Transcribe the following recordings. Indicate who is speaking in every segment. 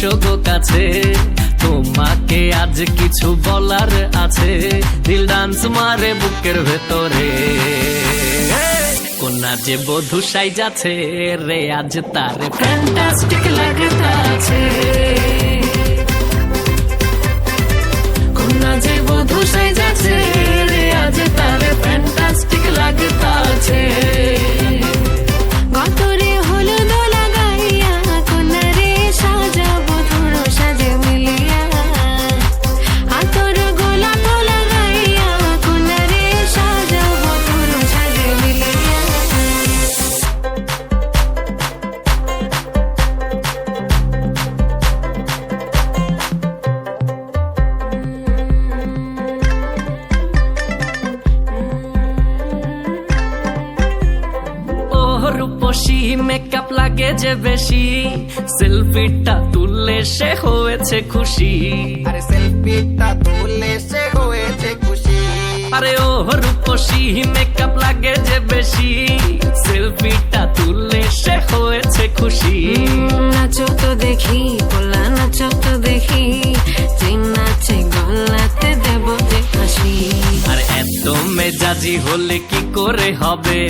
Speaker 1: এসো গো কাছে, তোমাকে আজ কিছু বলার আছে, দিল ডান্স মারে বুকের ভেতরে। কোনা যে বধূ সাইজাছে রে আজ তারে ফ্যান্টাস্টিক লাগতাছে। কোনা যে বধূ সাইজাছে রে আজ তারে ফ্যান্টাস্টিক লাগতাছে।
Speaker 2: গতরে হলুদ লাগাইয়া কোনারে সাজাবো ধুর সাজে মিলিয়া, আতর গোলাপ লাগাইয়া কোনারে সাজাবো ধুর সাজে মিলিয়া।
Speaker 1: রূপসী মেকআপ লাগে যে বেশি, সেলফিটা তুললে সে হয়েছে খুশি।
Speaker 3: আরে সেলফিটা তুললে সে হয়েছে খুশি।
Speaker 1: আরে ও রূপসী মেকআপ লাগে যে বেশি, সেলফিটা তুললে সে হয়েছে খুশি।
Speaker 2: নাচো তো দেখি পোলা নাচো তো দেখি, যে নাচে গলাতে দেব যে হাসি।
Speaker 1: আর এত মেজাজি হলে কি করে হবে,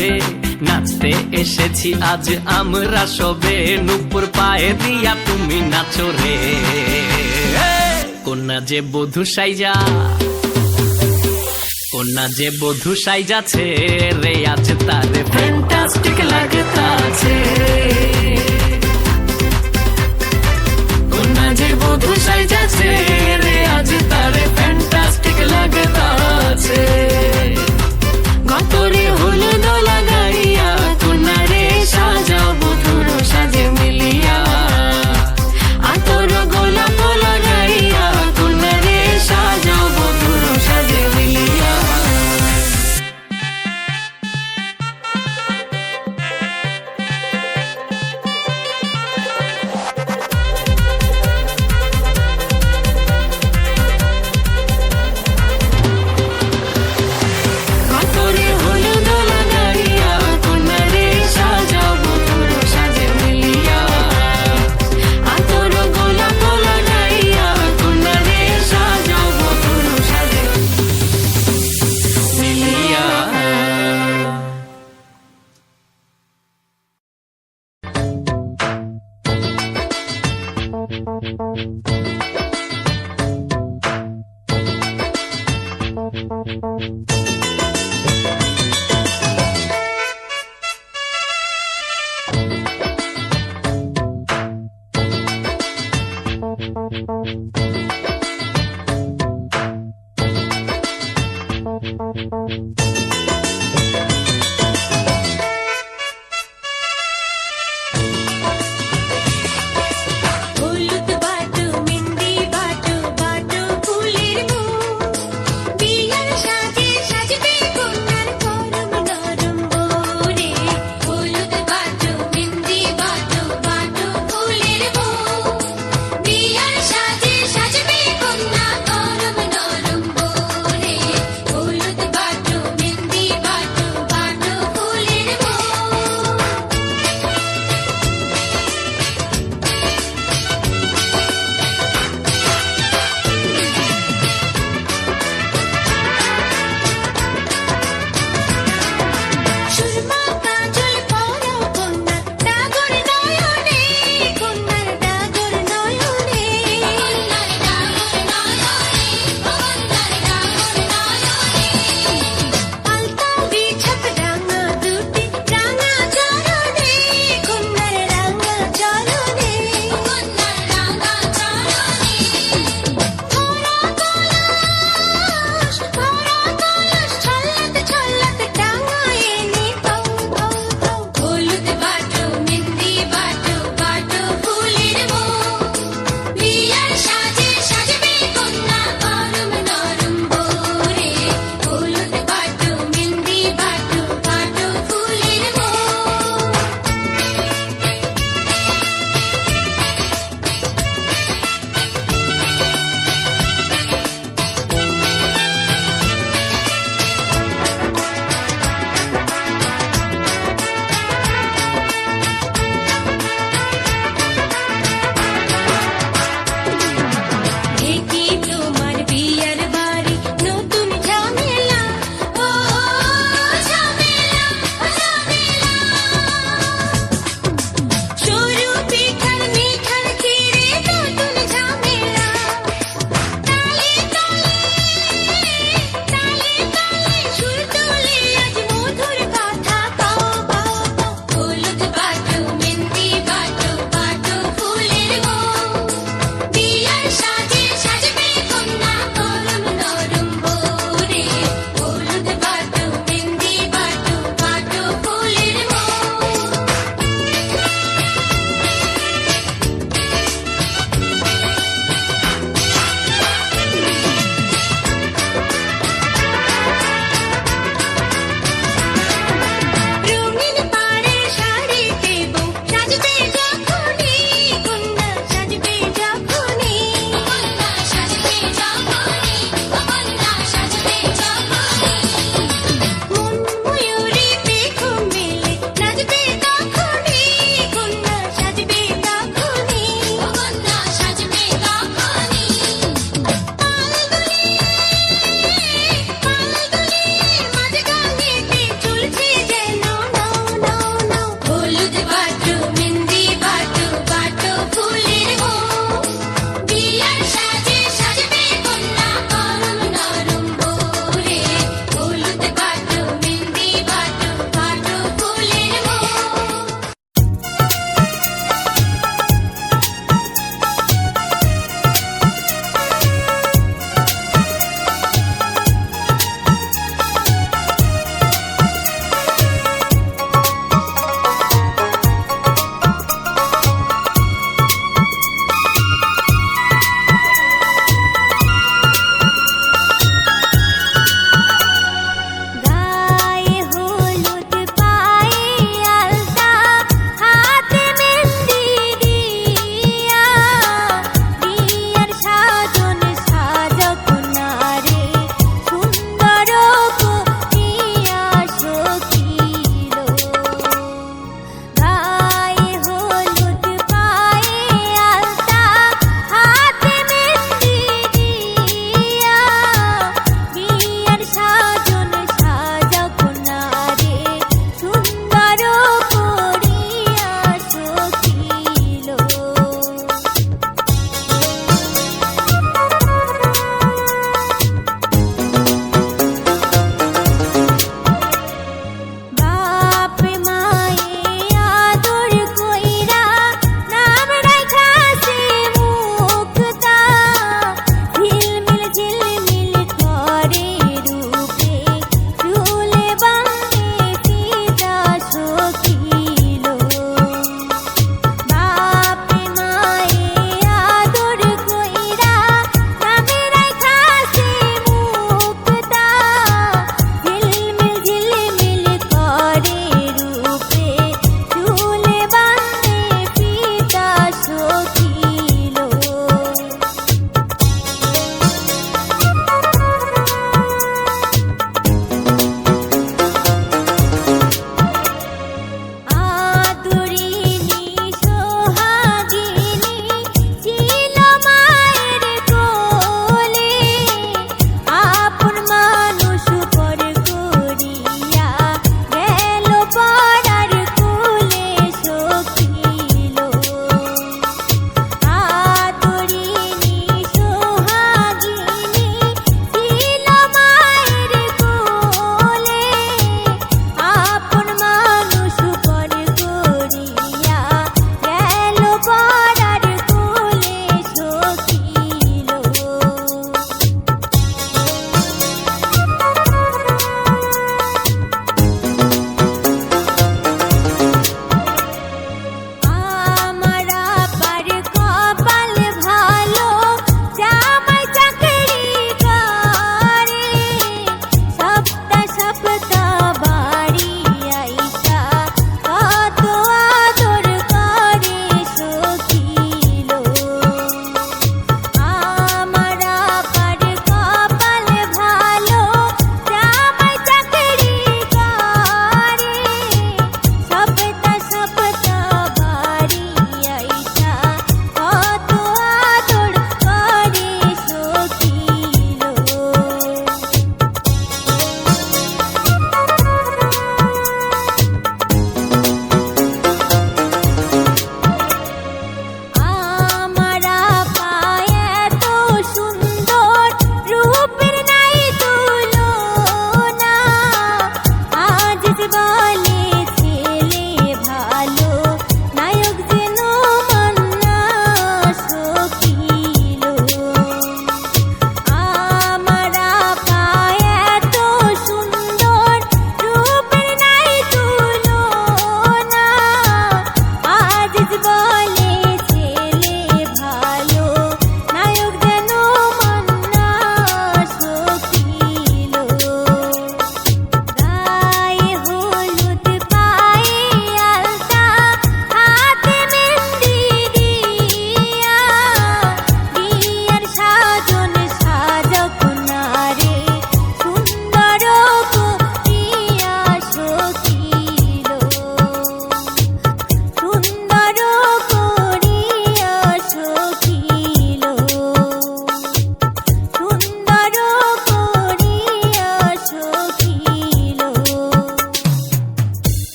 Speaker 1: নাচতে এসেছি আজ আমরা সবে, নুপুর পায়ে দিয়া তুমি নাচো রে। কোনা যে বধূ সাইজা, কোনা যে বধূ সাইজাছে রে আজ তারে ফ্যান্টাস্টিক লাগতাছে। কোনা যে বধূ সাইজাছে রে আজ তারে ফ্যান্টাস্টিক লাগতাছে।
Speaker 2: গতরে হলুদ লাগাইয়া কোনারে সাজাবো ধুর সাজে মিলিয়া, আতর গোলাপ লাগাইয়া কোনারে সাজাবো ধুর সাজে মিলিয়া।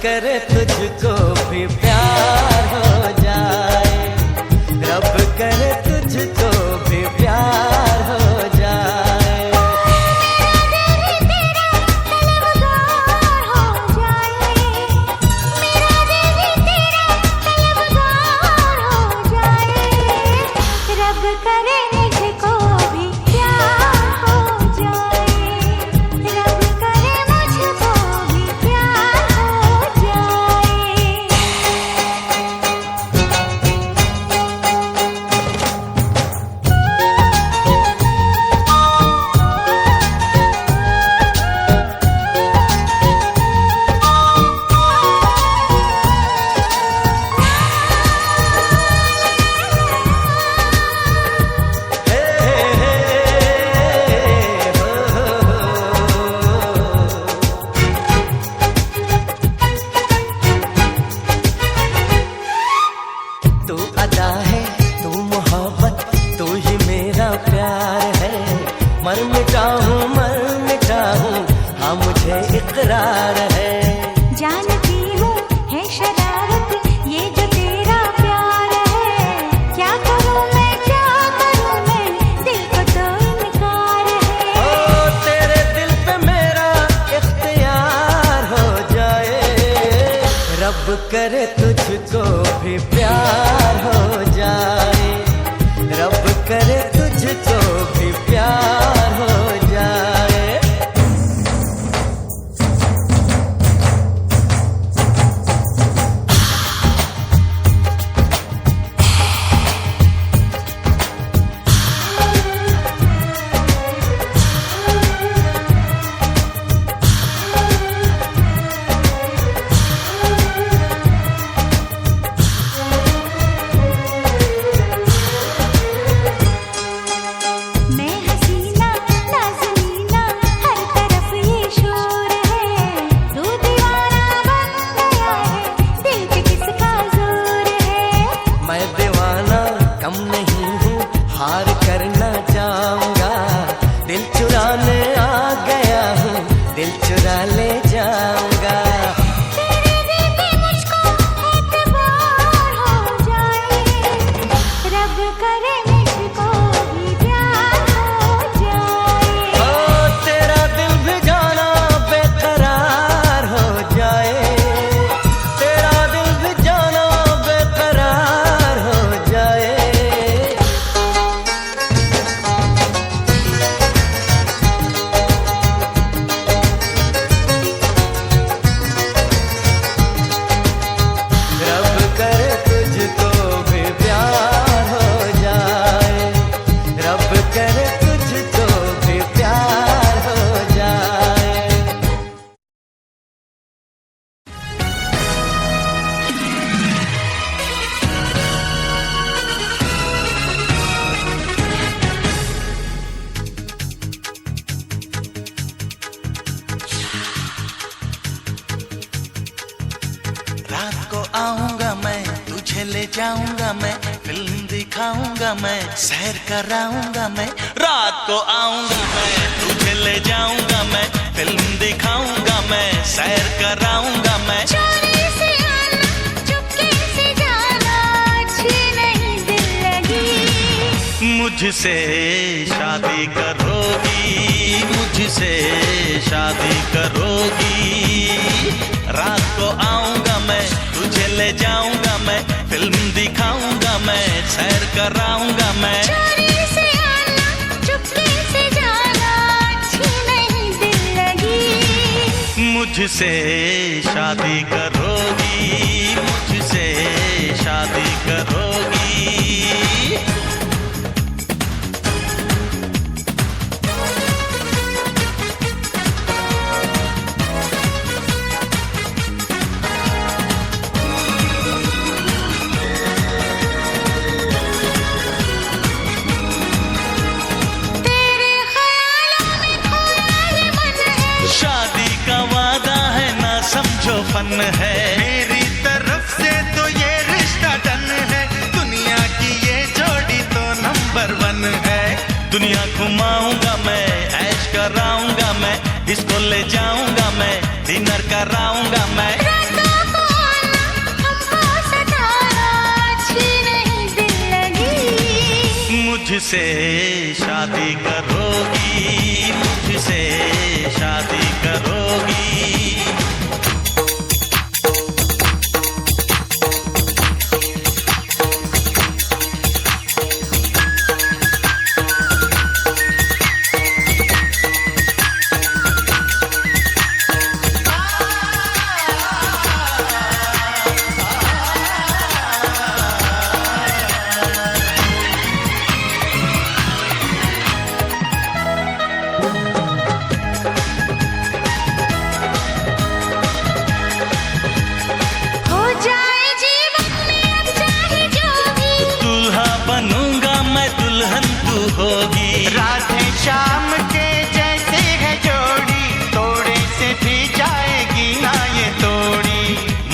Speaker 4: करे तुझको भी प्यार हो जाए, रब करे तुझको भी प्यार हो जाए। मर मिटा हूँ, हाँ मुझे इकरार है।
Speaker 5: जानती हूँ है शरारत ये जो तेरा प्यार है, क्या करूँ मैं दिल को तो इनकार है।
Speaker 4: ओ तेरे दिल पे मेरा इख्तियार हो जाए, रब करे तुझको भी प्यार हो जाए, रब करे तुझको भी प्यार हो जाए। हार करना चाहूंगा, दिल चुराने आ गया हूँ, दिल चुरा ले जाऊंगा।
Speaker 5: तेरे दिल पे मुझको एतबार हो जाए, रब करे मुझको भी प्यार हो जाए।
Speaker 4: ओ तेरा दिल भी जाना बेकरार हो जाए, तेरा दिल भी जाना बेकरार हो जाए।
Speaker 6: रात को आऊंगा मैं, तुझे ले जाऊंगा मैं, फिल्म दिखाऊंगा मैं, सैर कराऊंगा मैं। रात को आऊंगा मैं, तुझे ले जाऊंगा मैं, फिल्म दिखाऊंगा मैं, सैर कराऊंगा मैं।
Speaker 5: चोरी से आना, चुपके से जाना, अच्छी नहीं दिल लगी।
Speaker 6: मुझसे शादी करोगी, मुझसे शादी करोगी। रात को आऊंगा मैं, तुझे ले जाऊंगा मैं, फिल्म दिखाऊंगा मैं, सैर कराऊंगा मैं।
Speaker 5: चोरी से आना, चुपके से जाना, अच्छी नहीं दिल लगी।
Speaker 6: मुझसे शादी करोगी, मुझसे शादी करोगी। फन है
Speaker 7: मेरी तरफ से तो ये रिश्ता डन है, दुनिया की ये जोड़ी तो नंबर 1 है।
Speaker 6: दुनिया घुमाऊंगा मैं, ऐश कराऊंगा मैं, इसको ले जाऊंगा मैं, डिनर कराऊंगा मैं। मुझसे शादी करोगी, मुझसे शादी करोगी।
Speaker 5: हो जाए जीवन में अब चाहे जो भी,
Speaker 6: दूल्हा बनूंगा मैं, दुल्हन तू होगी।
Speaker 3: राधे श्याम के जैसे है जोड़ी, तोड़े से भी जाएगी ना ये तोड़ी।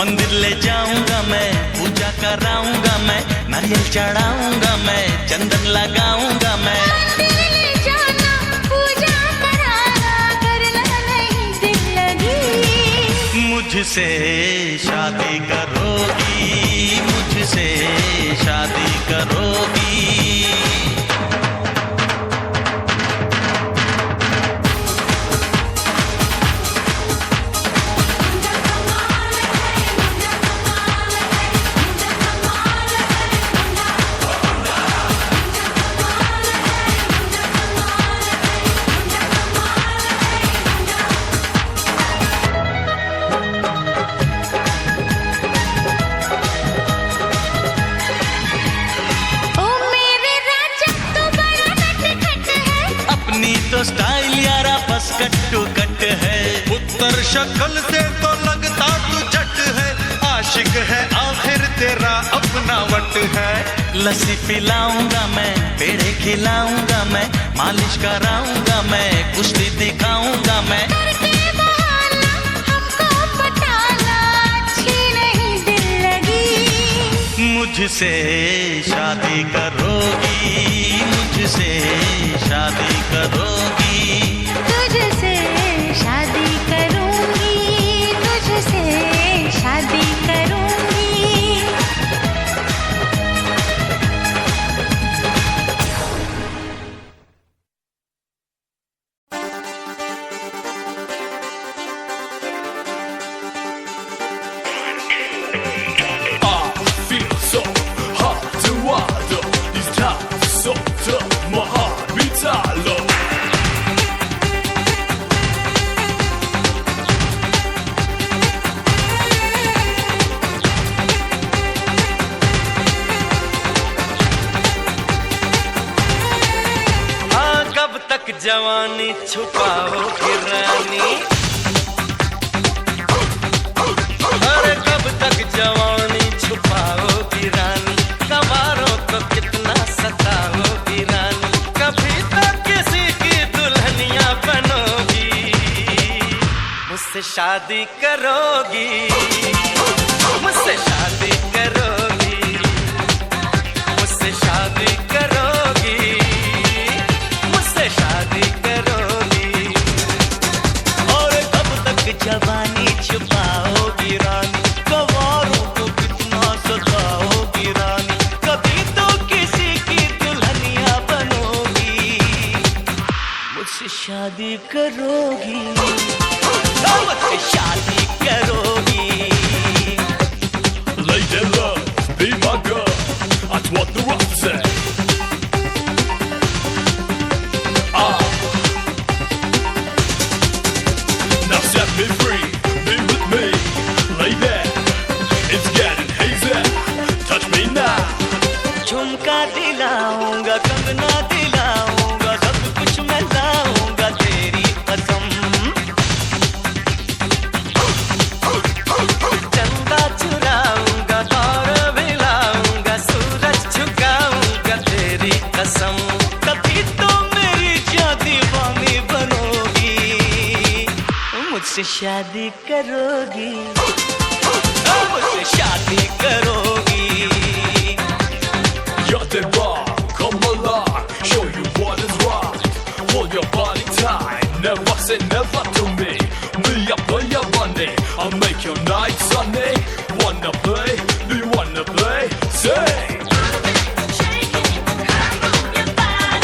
Speaker 6: मंदिर ले जाऊंगा मैं, पूजा कराऊंगा मैं, नारियल चढ़ाऊंगा मैं, चंदन लगाऊंगा मैं।
Speaker 5: मंदिर ले जाना, पूजा कराना, करना नहीं दिल लगी।
Speaker 6: मुझसे शादी करोगी, मुझसे शादी करोगी।
Speaker 5: ओ मेरे राजा तू बड़ा नटखट है,
Speaker 6: अपनी तो स्टाइल यारा बस कट्टू कट है।
Speaker 7: उत्तर शक्ल से तो लगता तू जट है, आशिक है आखिर तेरा अपना वट है।
Speaker 6: लस्सी पिलाऊंगा मैं, पेड़े खिलाऊंगा मैं, मालिश कराऊंगा मैं, कुश्ती दिखाऊंगा मैं।
Speaker 5: करके बहाना हमको पटाना, अच्छी नहीं दिल लगी।
Speaker 6: मुझसे शादी करोगी, मुझसे शादी करोगी।
Speaker 5: तुझसे शादी करूंगी, तुझसे शादी करूंगी।
Speaker 1: हाँ, कब तक जवानी छुपाओगी रानी, अरे कब तक जवानी छुपाओगी रानी, कवारों को कितना सताओगी रानी, कभी तो किसी की दुल्हनिया बनोगी, मुझसे शादी करोगी, मुझसे शादी करोगी, मुझसे शादी करोगी, मुझसे शादी करोगी।
Speaker 6: और कब तक जवानी छुपाओगी रानी, कवारों को कितना सताओगी रानी, कभी तो किसी की दुल्हनिया बनोगी, मुझसे शादी करोगी, मुझसे शादी करोगी।
Speaker 8: Lady love, be my girl, that's what the rock say. Now set me free, be with me, lady, it's getting hazy, touch me now.
Speaker 6: झुमका दिलाऊंगा, कंगना दिलाऊंगा, सब कुछ मैं लाऊंगा तेरी कसम। चंदा चुराऊंगा, दौर मिलाऊंगा, सूरज झुकाऊंगा तेरी कसम। कभी तो मेरी दीवानी बनोगी, मुझसे शादी करोगी, मुझसे शादी करोगी।
Speaker 8: You're the rock, come along, show you what is right. Hold your body tight, never say never to me. Me, I play your money, I'll make your night sunny. Wanna play? Do you wanna play? Say!
Speaker 5: Shake it, rock your body.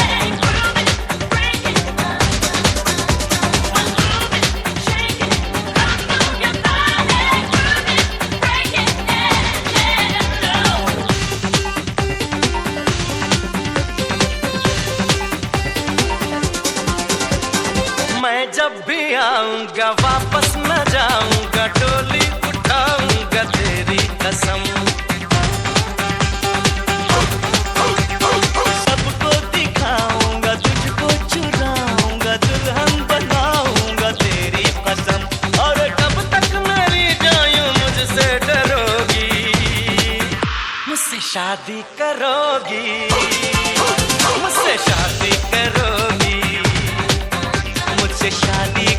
Speaker 4: मैं जब भी आऊंगा वापस न जाऊंगा, डोली उठाऊंगा तेरी कसम। सबको दिखाऊंगा, तुझको चुराऊंगा, दुल्हन बनाऊंगा तेरी कसम। और कब तक मेरी जायूं मुझसे डरोगी, मुझसे शादी करोगी, मुझसे शादी करोगी, मुझसे शादी